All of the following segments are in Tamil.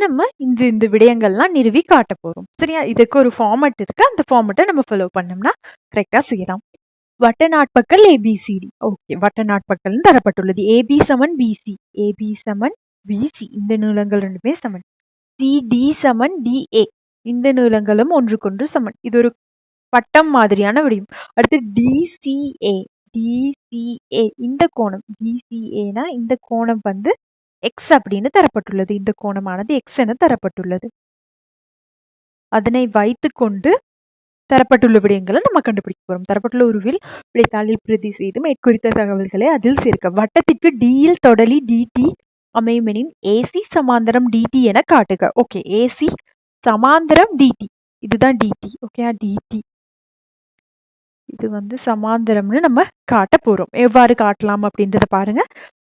நம்ம இந்த விடயங்கள்லாம் நிறுவி காட்ட போறோம். சரியா? இதுக்கு ஒரு ஃபார்மட் இருக்கு. அந்த ஃபார்மட்டை நம்ம ஃபாலோ பண்ணோம்னா கரெக்டா செய்யலாம். வட்ட நாட்பக்கல் ஏபிசிடி. ஓகே, வட்ட நாட்பக்கல் தரப்பட்டுள்ளது. ஏபி சமன் பிசி, ஏபி சமன் பிசி, இந்த நீளங்கள் ரெண்டுமே சமன். சிடி சமன் டிஏ, இந்த நீளங்களும் ஒன்றுக்கொன்று சமன். இது ஒரு பட்டம் மாதிரியான விடியும். அடுத்து டிசிஏ, டிசிஏ இந்த கோணம், டிசிஏனா இந்த கோணம் வந்து எக்ஸ் அப்படின்னு தரப்பட்டுள்ளது. இந்த கோணமானது எக்ஸ் என தரப்பட்டுள்ளது. அதனை வைத்துக்கொண்டு தரப்பட்டுள்ள விடயங்களை நம்ம கண்டுபிடிக்க போறோம். தரப்பட்டுள்ள உருவில் விடைத்தாளில் பிரதி செய்து மேற்குறித்த தகவல்களை அதில் சேர்க்க. வட்டத்திற்கு டியில் தொடலி டிடி அமையுமெனின் ஏசி சமாந்தரம் டிடி என காட்டுக. ஓகே, ஏசி சமாந்தரம் டிடி, இதுதான் டிடி. ஓகே, டிடி இது வந்து சமாந்தரம்னு நம்ம காட்ட போறோம். எவ்வாறு காட்டலாம் அப்படின்றத பாருங்க.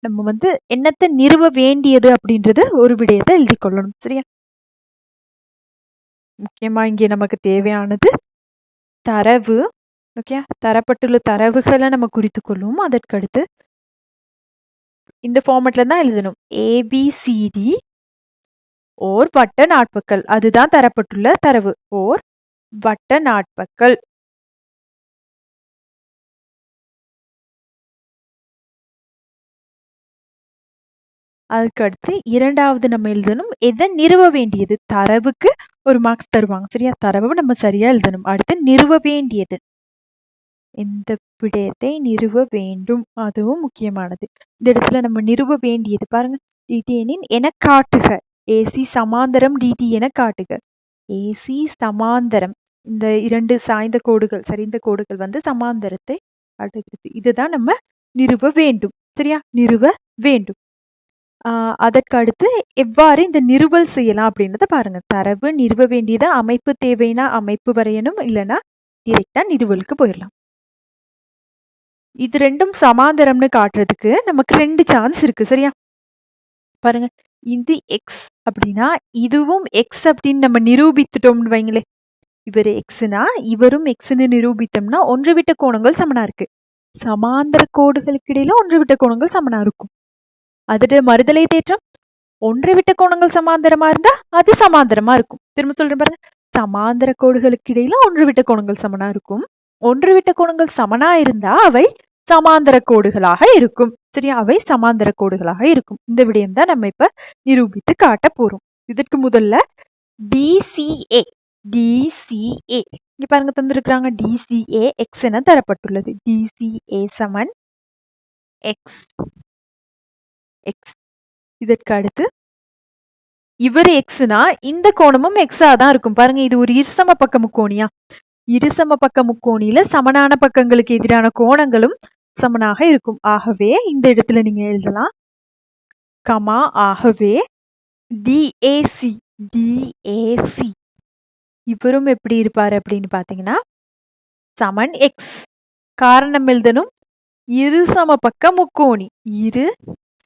நம்ம வந்து என்னத்தை நிறுவ வேண்டியது அப்படின்றது ஒரு விடயத்தை எழுதி கொள்ளணும். சரியா? முக்கியமா இங்கே நமக்கு தேவையானது தரவு. ஓகே, தரப்பட்டுள்ள தரவுகளை நம்ம குறித்து கொள்வோம். அதற்கடுத்து இந்த ஃபார்மட்ல தான் எழுதணும். ஏபிசிடி ஓர் வட்ட நாட்பக்கல், அதுதான் தரப்பட்டுள்ள தரவு. ஓர் வட்ட நாட்பக்கல். அதுக்கடுத்து இரண்டாவது நம்ம எழுதணும் எதை நிறுவ வேண்டியது. தரவுக்கு ஒரு மார்க்ஸ் தருவாங்க. சரியா? தரவு நம்ம சரியா எழுதணும். அடுத்து நிறுவ வேண்டியது, இந்த விடயத்தை நிறுவ வேண்டும், அதுவும் முக்கியமானது. இந்த இடத்துல நம்ம நிறுவ வேண்டியது பாருங்க, டிடிஎனின் என காட்டுக. ஏசி சமாந்தரம் டிடி என காட்டுக. ஏசி சமாந்தரம், இந்த இரண்டு சாய்ந்த கோடுகள், சரிந்த கோடுகள் வந்து சமாந்தரத்தை காட்டுகிறது. இதுதான் நம்ம நிறுவ வேண்டும். சரியா? நிறுவ வேண்டும். அதற்கு அடுத்து எவ்வாறு இந்த நிறுவல் செய்யலாம் அப்படின்றத பாருங்க. தரவு நிறுவ வேண்டியது, அமைப்பு தேவைன்னா அமைப்பு வரையணும், இல்லைன்னா டிரெக்டா நிறுவலுக்கு போயிடலாம். இது ரெண்டும் சமாந்தரம்னு காட்டுறதுக்கு நமக்கு 2 சான்ஸ் இருக்கு. சரியா? பாருங்க, இது எக்ஸ் அப்படின்னா இதுவும் எக்ஸ் அப்படின்னு நம்ம நிரூபித்துட்டோம்னு வைங்களே. இவர் எக்ஸ்னா இவரும் எக்ஸ்ன்னு நிரூபித்தோம்னா ஒன்று விட்ட கோணங்கள் சமனா இருக்கு. சமாந்தர கோடுகளுக்கு இடையில ஒன்று விட்ட கோணங்கள் சமனா இருக்கும். அதோட மறுதலை தேற்றம், ஒன்று விட்ட கோணங்கள் சமாந்தரமா இருந்தா அது சமாந்தரமா இருக்கும். திரும்ப சொல்றேன் பாருங்க, சமாந்தர கோடுகளுக்கு இடையில ஒன்று விட்ட கோணங்கள் சமனா இருக்கும். ஒன்று விட்ட கோணங்கள் சமனா இருந்தா அவை சமாந்தர கோடுகளாக இருக்கும். சரியா? அவை சமாந்தர கோடுகளாக இருக்கும். இந்த விடயம் தான் நம்ம இப்ப நிரூபித்து காட்ட போறோம். இதற்கு முதல்ல டிசிஏ, டிசிஏ இங்க பாருங்க தந்திருக்கிறாங்க. டிசிஏ எக்ஸ் என தரப்பட்டுள்ளது. டிசிஏ சமன் எக்ஸ், எக்ஸ். இதற்கு அடுத்து இவர் எக்ஸ்னா இந்த கோணமும் எக்ஸா தான் இருக்கும். பாருங்க, இது ஒரு இருசம பக்க முக்கோணியா. இருசம பக்க முக்கோணியில சமனான பக்கங்களுக்கு எதிரான கோணங்களும் சமனாக இருக்கும். ஆகவே இந்த இடத்துல நீங்க எழுதலாம் கமா, ஆகவே டிஏசி, டிஏசி இவரும் எப்படி இருப்பாரு அப்படின்னு பாத்தீங்கன்னா சமன் எக்ஸ். காரணம் எழுதணும், இரு சமபக்க முக்கோணி, இரு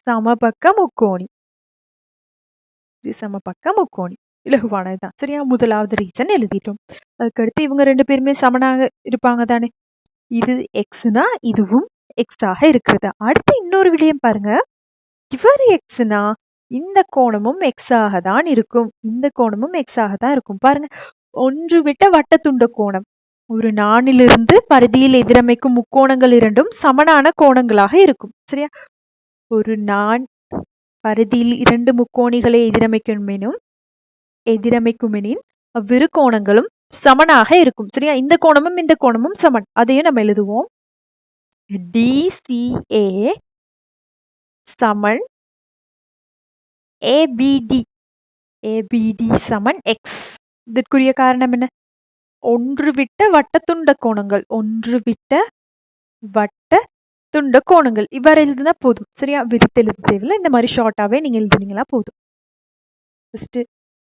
சமபக்க முக்கோணி, இரு சமபக்க முக்கோணி இலகுவானதுதான். சரியா? முதலாவது ரீசன் எழுதிட்டோம். அதுக்கடுத்து இவங்க 2 பேருமே சமனாக இருப்பாங்க தானே. இது எக்ஸ்னா இதுவும் எக்ஸ் ஆக இருக்கிறது. அடுத்து இன்னொரு விடயம் பாருங்க, இவர் எக்ஸ்னா இந்த கோணமும் எக்ஸ் ஆக தான் இருக்கும். இந்த கோணமும் எக்ஸ் ஆக தான் இருக்கும். பாருங்க, ஒன்று விட்ட வட்டத்துண்ட கோணம், ஒரு நாணிலிருந்து பரிதியில் எதிரமைக்கும் முக்கோணங்கள் இரண்டும் சமனான கோணங்களாக இருக்கும். சரியா? ஒரு நான் பரிதியில் 2 முக்கோணிகளை எதிரமைக்குமெனின் அவ்விரு கோணங்களும் சமனாக இருக்கும். சரியா? இந்த கோணமும் இந்த கோணமும் சமன். அதையும் நம்ம எழுதுவோம். டிசிஏ சமன் ஏபிடி, ஏபிடி சமன் எக்ஸ். இதற்குரிய காரணம் என்ன? ஒன்று விட்ட வட்டத்துண்ட கோணங்கள், ஒன்று விட்ட வட்ட துண்ட கோணங்கள். இவ்வாறு எழுதுனா போதும். சரியா? விரித்து எழுத தேவையில்லை. இந்த மாதிரி ஷார்ட்டாவே நீங்க எழுதுனீங்களா போதும். ஃபர்ஸ்ட்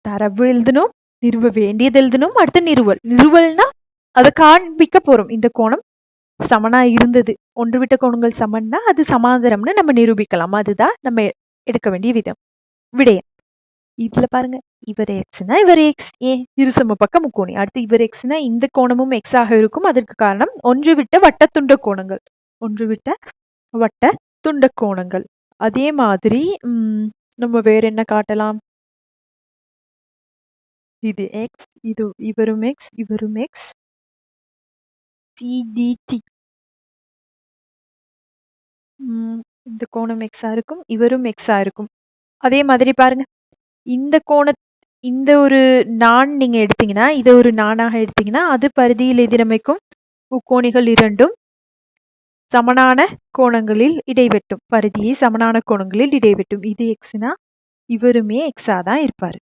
தரவு எழுதணும், நிறுவ வேண்டியது எழுதணும், அடுத்து நிறுவல். நிறுவல்னா அதை காண்பிக்க போறோம். இந்த கோணம் சமனா இருந்தது, ஒன்று விட்ட கோணங்கள் சமன்னா அது சமாந்தரம்னு நம்ம நிரூபிக்கலாம். அதுதான் நம்ம எடுக்க வேண்டிய விடயம். இதுல பாருங்க, இவர் எக்ஸ்னா இவர் எக்ஸ், இருசம பக்க முக்கோணி. அடுத்து இவர் எக்ஸ்னா இந்த கோணமும் எக்ஸ் ஆக இருக்கும். அதற்கு காரணம் ஒன்று விட்ட வட்ட துண்ட கோணங்கள், ஒன்று விட்ட வட்ட துண்ட கோணங்கள். அதே மாதிரி நம்ம வேற என்ன காட்டலாம்? இது எக்ஸ், இது இவரும் எக்ஸ், இவரும் எக்ஸ். சிடிடி இந்த கோணம் எக்ஸா இருக்கும், இவரும் எக்ஸா இருக்கும். அதே மாதிரி பாருங்க, இந்த இந்த ஒரு நான் நீங்க எடுத்தீங்கன்னா, இதை ஒரு நானாக எடுத்தீங்கன்னா, அது பரிதியில் எதிரமைக்கும் முக்கோணிகள் இரண்டும் சமனான கோணங்களில் இடைவெட்டும். பரிதியை சமனான கோணங்களில் இடைவெட்டும். இது எக்ஸ்னா இவருமே எக்ஸா தான் இருப்பாரு.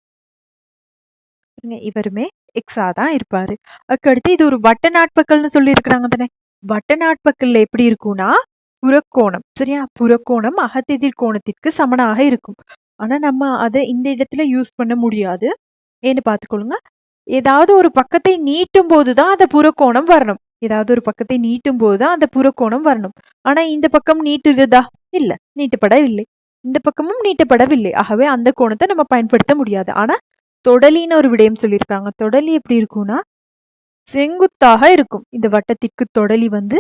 இவருமே எக்ஸா தான் இருப்பாரு. அதுக்கடுத்து இது ஒரு வட்ட நாட்பக்கல்னு சொல்லி இருக்கிறாங்க தானே. வட்ட நாட்பக்கல்ல எப்படி இருக்கும்னா புறக்கோணம், சரியா? புறக்கோணம் அகத்தெதிர் கோணத்திற்கு சமனாக இருக்கும். ஆனா நம்ம அதை இந்த இடத்துல யூஸ் பண்ண முடியாது. ஏன்னு பார்த்துக்கொள்ளுங்க. ஏதாவது ஒரு பக்கத்தை நீட்டும் போதுதான் அந்த புறக்கோணம் வரணும். ஏதாவது ஒரு பக்கத்தை நீட்டும் போதுதான் அந்த புறக்கோணம் வரணும். ஆனா இந்த பக்கம் நீட்டுறதா? இல்ல, நீட்டப்படவில்லை. இந்த பக்கமும் நீட்டப்படவில்லை. ஆகவே அந்த கோணத்தை நம்ம பயன்படுத்த முடியாது. ஆனா தொடலின்னு ஒரு விடயம் சொல்லியிருக்காங்க. தொடலி எப்படி இருக்கும்னா செங்குத்தாக இருக்கும். இந்த வட்டத்திற்கு தொடலி வந்து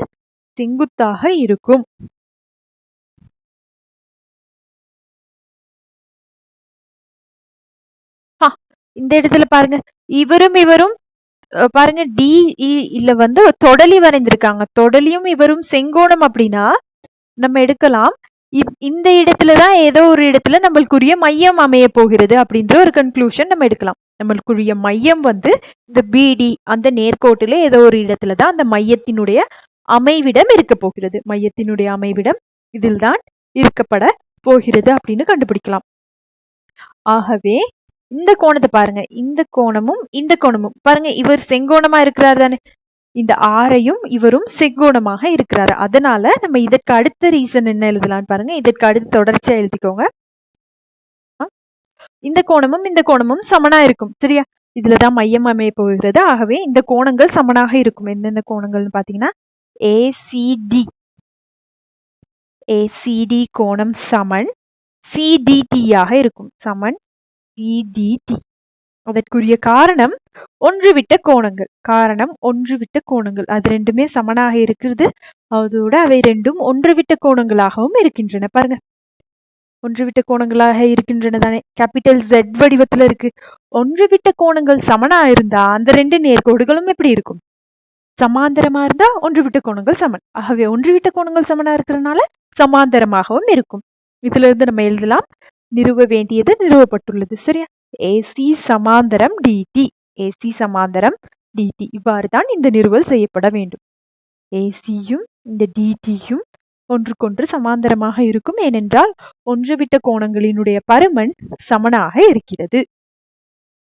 செங்குத்தாக இருக்கும். இந்த இடத்துல பாருங்க, இவரும் இவரும் பாருங்க டி இல்ல வந்து தொடலி வரைந்திருக்காங்க. தொடலியும் இவரும் செங்கோணம் அப்படின்னா நம்ம எடுக்கலாம். இந்த இடத்துலதான் ஏதோ ஒரு இடத்துல நம்மளுக்குரிய மையம் அமைய போகிறது அப்படின்ற ஒரு கன்க்ளூஷன் நம்ம எடுக்கலாம். நம்மளுக்குரிய மையம் வந்து இந்த பிடி அந்த நேர்கோட்டில ஏதோ ஒரு இடத்துலதான் அந்த மையத்தினுடைய அமைவிடம் இருக்க போகிறது. மையத்தினுடைய அமைவிடம் இதில் தான் இருக்கப்பட போகிறது அப்படின்னு கண்டுபிடிக்கலாம். ஆகவே இந்த கோணத்தை பாருங்க, இந்த கோணமும் பாருங்க, இவர் செங்கோணமா இருக்கிறார் தானே. இந்த ஆரையும் இவரும் செங்கோணமாக இருக்கிறாரு. அதனால நம்ம இதற்கு அடுத்த ரீசன் என்ன எழுதலாம்னு பாருங்க. இதற்கு அடுத்து தொடர்ச்சியா எழுதிக்கோங்க. இந்த கோணமும் சமனா இருக்கும், சரியா? இதுலதான் மையம் அமைய போகிறது. ஆகவே இந்த கோணங்கள் சமனாக இருக்கும். எந்தெந்த கோணங்கள்னு பாத்தீங்கன்னா ஏசிடி கோணம் சமன் சிடிடியாக இருக்கும். சமன் சிடிடி. அதற்குரிய காரணம் ஒன்றுவிட்ட கோணங்கள். அது ரெண்டுமே சமனாக இருக்கிறது. அதோட அவை ரெண்டும் ஒன்றுவிட்ட கோணங்களாகவும் இருக்கின்றன. பாருங்க, ஒன்றுவிட்ட கோணங்களாக இருக்கின்றன தானே. கேபிட்டல் Z வடிவத்துல இருக்கு. ஒன்றுவிட்ட கோணங்கள் சமனா இருந்தா அந்த ரெண்டு நேர்கோடுகளும் எப்படி இருக்கும்? சமாந்தரமா இருந்தா ஒன்றுவிட்ட கோணங்கள் சமன். ஆகவே ஒன்றுவிட்ட கோணங்கள் சமனா இருக்கிறதுனால சமாந்தரமாகவும் இருக்கும். இதுல இருந்து நம்ம எழுதலாம், நிறுவ வேண்டியது நிறுவப்பட்டுள்ளது, சரியா? ஏசி சமாந்தரம் டிடி. ஏசி சமாந்தரம் டிடி. இவ்வாறுதான் இந்த நிறுவல் செய்யப்பட வேண்டும். ஏசியும் இந்த டிடியும் ஒன்றுக்கொன்று சமாந்தரமாக இருக்கும். ஏனென்றால் ஒன்றுவிட்ட கோணங்களினுடைய பருமன் சமனாக இருக்கிறது.